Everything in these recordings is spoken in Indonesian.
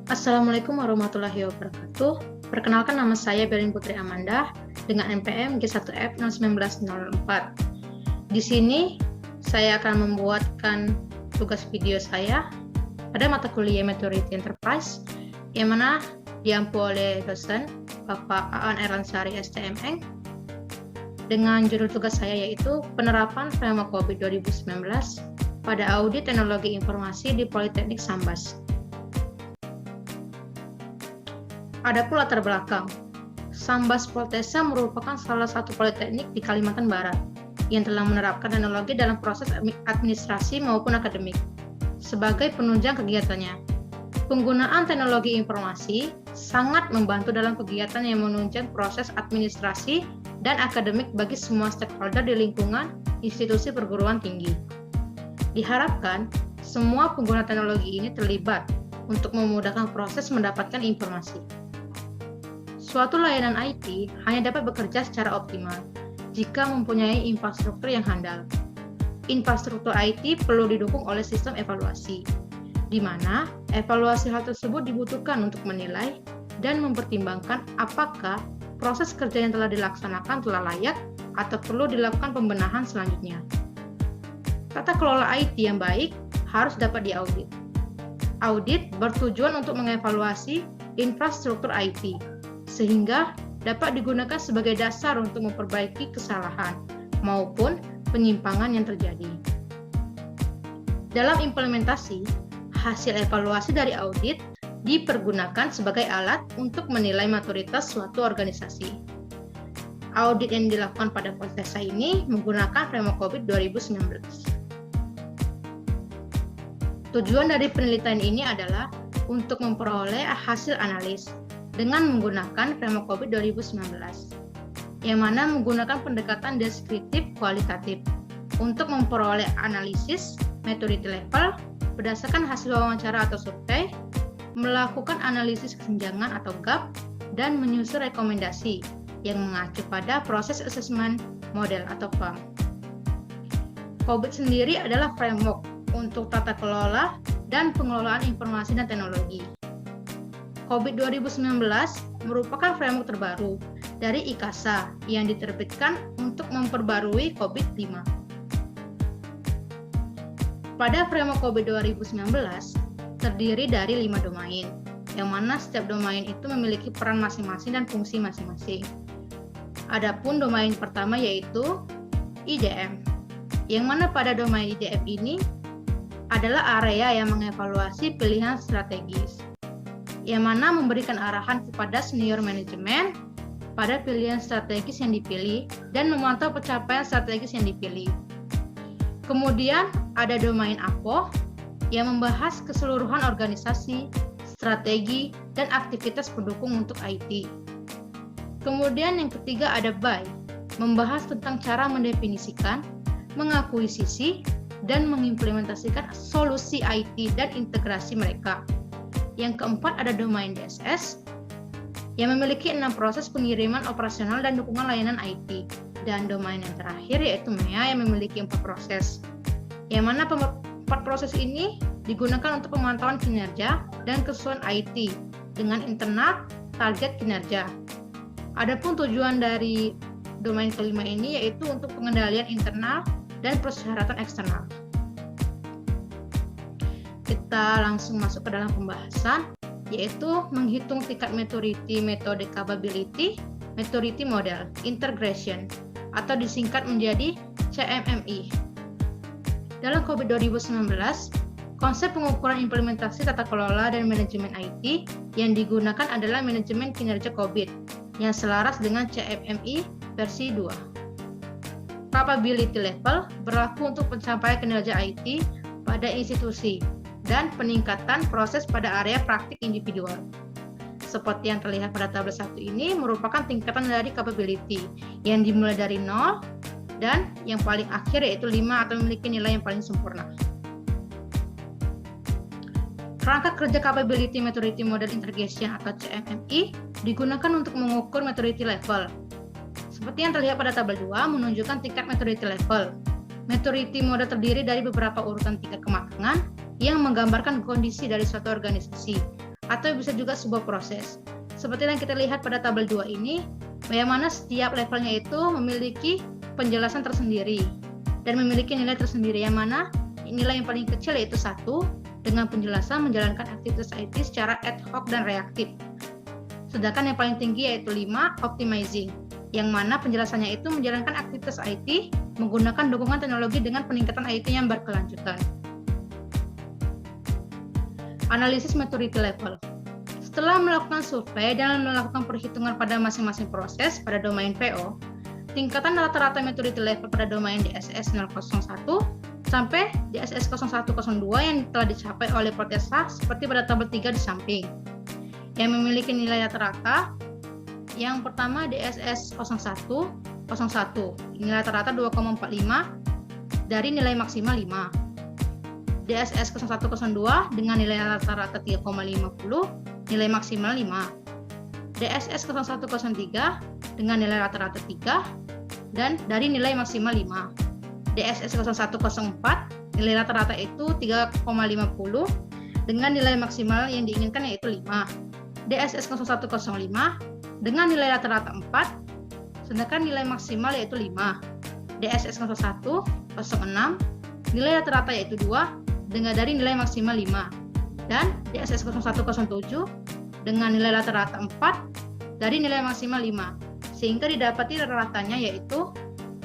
Assalamualaikum warahmatullahi wabarakatuh. Perkenalkan, nama saya Berlin Putri Amanda dengan NPM G1F 01904. Di sini saya akan membuatkan tugas video saya pada mata kuliah Maturity Enterprise yang mana diampu oleh dosen Bapak Aan Erlansari STMN dengan judul tugas saya yaitu penerapan framework COVID 2019 pada audit teknologi informasi di Politeknik Sambas. Adapun latar belakang, Sambas Poltesa merupakan salah satu politeknik di Kalimantan Barat yang telah menerapkan teknologi dalam proses administrasi maupun akademik sebagai penunjang kegiatannya. Penggunaan teknologi informasi sangat membantu dalam kegiatan yang menunjang proses administrasi dan akademik bagi semua stakeholder di lingkungan institusi perguruan tinggi. Diharapkan semua pengguna teknologi ini terlibat untuk memudahkan proses mendapatkan informasi. Suatu layanan IT hanya dapat bekerja secara optimal jika mempunyai infrastruktur yang handal. Infrastruktur IT perlu didukung oleh sistem evaluasi, di mana evaluasi hal tersebut dibutuhkan untuk menilai dan mempertimbangkan apakah proses kerja yang telah dilaksanakan telah layak atau perlu dilakukan pembenahan selanjutnya. Tata kelola IT yang baik harus dapat diaudit. Audit bertujuan untuk mengevaluasi infrastruktur IT, sehingga dapat digunakan sebagai dasar untuk memperbaiki kesalahan maupun penyimpangan yang terjadi. Dalam implementasi, hasil evaluasi dari audit dipergunakan sebagai alat untuk menilai maturitas suatu organisasi. Audit yang dilakukan pada Poltesa ini menggunakan framework COVID 2019. Tujuan dari penelitian ini adalah untuk memperoleh hasil analis dengan menggunakan framework COVID 2019, yang mana menggunakan pendekatan deskriptif kualitatif untuk memperoleh analisis maturity level berdasarkan hasil wawancara atau survei, melakukan analisis kesenjangan atau gap, dan menyusun rekomendasi yang mengacu pada proses assessment model atau PAM. COVID sendiri adalah framework untuk tata kelola dan pengelolaan informasi dan teknologi. COVID 2019 merupakan framework terbaru dari IKASA yang diterbitkan untuk memperbarui COVID-5. Pada framework COVID 2019 terdiri dari 5 domain, yang mana setiap domain itu memiliki peran masing-masing dan fungsi masing-masing. Adapun domain pertama yaitu IDM, yang mana pada domain IDM ini adalah area yang mengevaluasi pilihan strategis, yang mana memberikan arahan kepada senior manajemen pada pilihan strategis yang dipilih dan memantau pencapaian strategis yang dipilih. Kemudian ada domain APO yang membahas keseluruhan organisasi, strategi, dan aktivitas pendukung untuk IT. Kemudian yang ketiga ada BAI, membahas tentang cara mendefinisikan, mengakuisisi, dan mengimplementasikan solusi IT dan integrasi mereka. Yang keempat ada domain DSS yang memiliki 6 proses pengiriman operasional dan dukungan layanan IT. Dan domain yang terakhir yaitu MEA yang memiliki 4 proses. Yang mana 4 proses ini digunakan untuk pemantauan kinerja dan kesesuaian IT dengan internal target kinerja. Adapun tujuan dari domain kelima ini yaitu untuk pengendalian internal dan persyaratan eksternal. Kita langsung masuk ke dalam pembahasan, yaitu menghitung tingkat maturity metode capability, maturity model, integration, atau disingkat menjadi CMMI. Dalam COVID 2019, konsep pengukuran implementasi tata kelola dan manajemen IT yang digunakan adalah manajemen kinerja COVID, yang selaras dengan CMMI versi 2. Capability level berlaku untuk pencapaian kinerja IT pada institusi dan peningkatan proses pada area praktik individual. Seperti yang terlihat pada tabel 1 ini merupakan tingkatan dari capability yang dimulai dari 0 dan yang paling akhir yaitu 5 atau memiliki nilai yang paling sempurna. Kerangka kerja Capability Maturity Model Integration atau CMMI digunakan untuk mengukur maturity level. Seperti yang terlihat pada tabel 2 menunjukkan tingkat maturity level. Maturity model terdiri dari beberapa urutan tingkat kematangan yang menggambarkan kondisi dari suatu organisasi atau bisa juga sebuah proses. Seperti yang kita lihat pada tabel 2 ini, bagaimana setiap levelnya itu memiliki penjelasan tersendiri dan memiliki nilai tersendiri, yang mana nilai yang paling kecil yaitu 1 dengan penjelasan menjalankan aktivitas IT secara ad hoc dan reaktif. Sedangkan yang paling tinggi yaitu 5, optimizing, yang mana penjelasannya itu menjalankan aktivitas IT menggunakan dukungan teknologi dengan peningkatan IT yang berkelanjutan. Analisis maturity level. Setelah melakukan survei dan melakukan perhitungan pada masing-masing proses pada domain PO, tingkatan rata-rata maturity level pada domain DSS 001 sampai DSS 0102 yang telah dicapai oleh Protesa seperti pada tabel 3 di samping. Yang memiliki nilai rata-rata, yang pertama DSS 0101, nilai rata-rata 2,45 dari nilai maksimal 5. DSS 0102 dengan nilai rata-rata 3,50, nilai maksimal 5. DSS 0103 dengan nilai rata-rata 3 dan dari nilai maksimal 5. DSS 0104 nilai rata-rata itu 3,50 dengan nilai maksimal yang diinginkan yaitu 5. DSS 0105 dengan nilai rata-rata 4, sedangkan nilai maksimal yaitu 5. DSS 0106 nilai rata-rata yaitu 2 dengan dari nilai maksimal 5. Dan DSS 0107 dengan nilai rata-rata 4 dari nilai maksimal 5, sehingga didapati rata-ratanya yaitu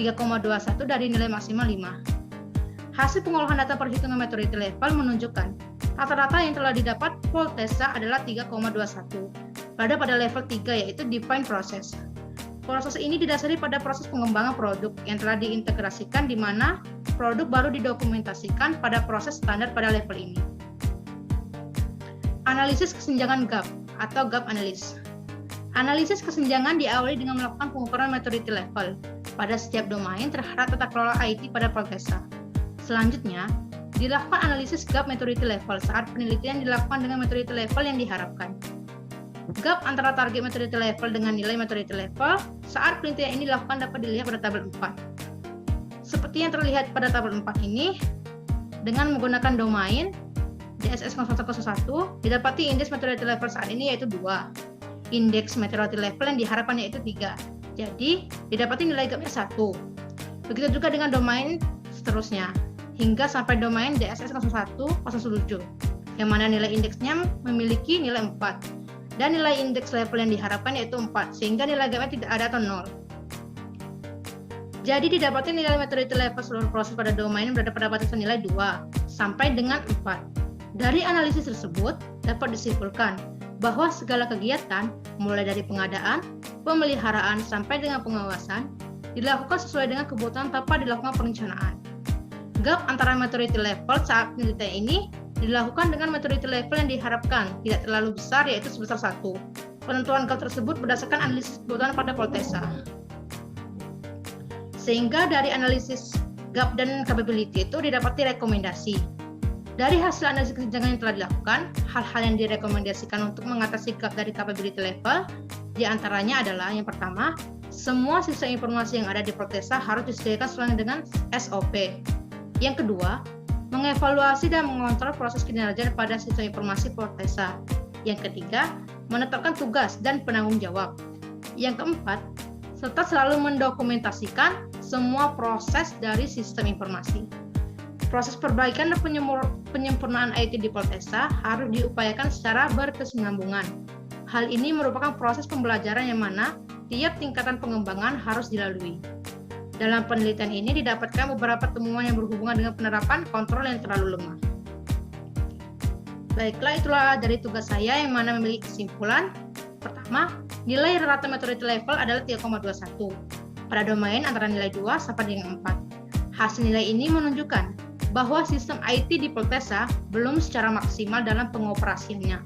3,21 dari nilai maksimal 5. Hasil pengolahan data perhitungan maturity level menunjukkan rata-rata yang telah didapat Voltesa adalah 3,21 pada level 3 yaitu define process. Proses ini didasari pada proses pengembangan produk yang telah diintegrasikan di mana produk baru didokumentasikan pada proses standar pada level ini. Analisis kesenjangan gap atau gap analysis. Analisis kesenjangan diawali dengan melakukan pengukuran maturity level pada setiap domain terhadap tata kelola IT pada Protesa. Selanjutnya, dilakukan analisis gap maturity level saat penelitian dilakukan dengan maturity level yang diharapkan. Gap antara target maturity level dengan nilai maturity level saat penelitian ini dilakukan dapat dilihat pada tabel 4. Seperti yang terlihat pada tabel 4 ini, dengan menggunakan domain DSS 0101 didapati indeks maturity level saat ini yaitu 2. Indeks maturity level yang diharapkan yaitu 3. Jadi, didapati nilai gapnya 1. Begitu juga dengan domain seterusnya, hingga sampai domain DSS 0107, yang mana nilai indeksnya memiliki nilai 4. Dan nilai indeks level yang diharapkan yaitu 4, sehingga nilai gapnya tidak ada atau 0. Jadi didapati nilai maturity level seluruh proses pada domain berada pada batasan nilai 2 sampai dengan 4. Dari analisis tersebut dapat disimpulkan bahwa segala kegiatan mulai dari pengadaan, pemeliharaan sampai dengan pengawasan dilakukan sesuai dengan kebutuhan tanpa dilakukan perencanaan. Gap antara maturity level saat penelitian ini dilakukan dengan maturity level yang diharapkan tidak terlalu besar yaitu sebesar 1. Penentuan gap tersebut berdasarkan analisis kebutuhan pada Voltesa. Sehingga dari analisis gap dan capability itu didapati rekomendasi. Dari hasil analisis kesenjangan yang telah dilakukan, hal-hal yang direkomendasikan untuk mengatasi gap dari capability level diantaranya adalah yang pertama, semua sistem informasi yang ada di Protesa harus disediakan sesuai dengan SOP. Yang kedua, mengevaluasi dan mengontrol proses kinerja pada sistem informasi Protesa. Yang ketiga, menetapkan tugas dan penanggung jawab. Yang keempat, serta selalu mendokumentasikan semua proses dari sistem informasi. Proses perbaikan dan penyempurnaan IT di Protesa harus diupayakan secara berkesinambungan. Hal ini merupakan proses pembelajaran yang mana tiap tingkatan pengembangan harus dilalui. Dalam penelitian ini didapatkan beberapa temuan yang berhubungan dengan penerapan kontrol yang terlalu lemah. Baiklah, itulah dari tugas saya yang mana memiliki kesimpulan. Pertama, nilai rata maturity level adalah 3,21 pada domain antara nilai 2 sampai dengan 4. Hasil nilai ini menunjukkan bahwa sistem IT di Protesa belum secara maksimal dalam pengoperasiannya.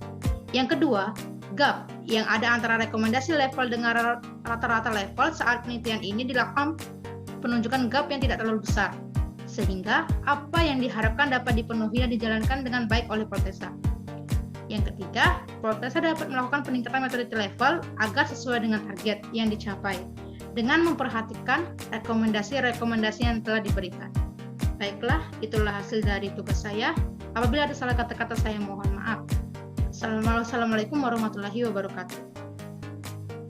Yang kedua, gap yang ada antara rekomendasi level dengan rata-rata level saat penelitian ini dilakukan penunjukan gap yang tidak terlalu besar, sehingga apa yang diharapkan dapat dipenuhi dan dijalankan dengan baik oleh Protesa. Yang ketiga, Protesa dapat melakukan peningkatan maturity level agar sesuai dengan target yang dicapai, dengan memperhatikan rekomendasi-rekomendasi yang telah diberikan. Baiklah, itulah hasil dari tugas saya. Apabila ada salah kata-kata saya mohon maaf. Assalamualaikum warahmatullahi wabarakatuh.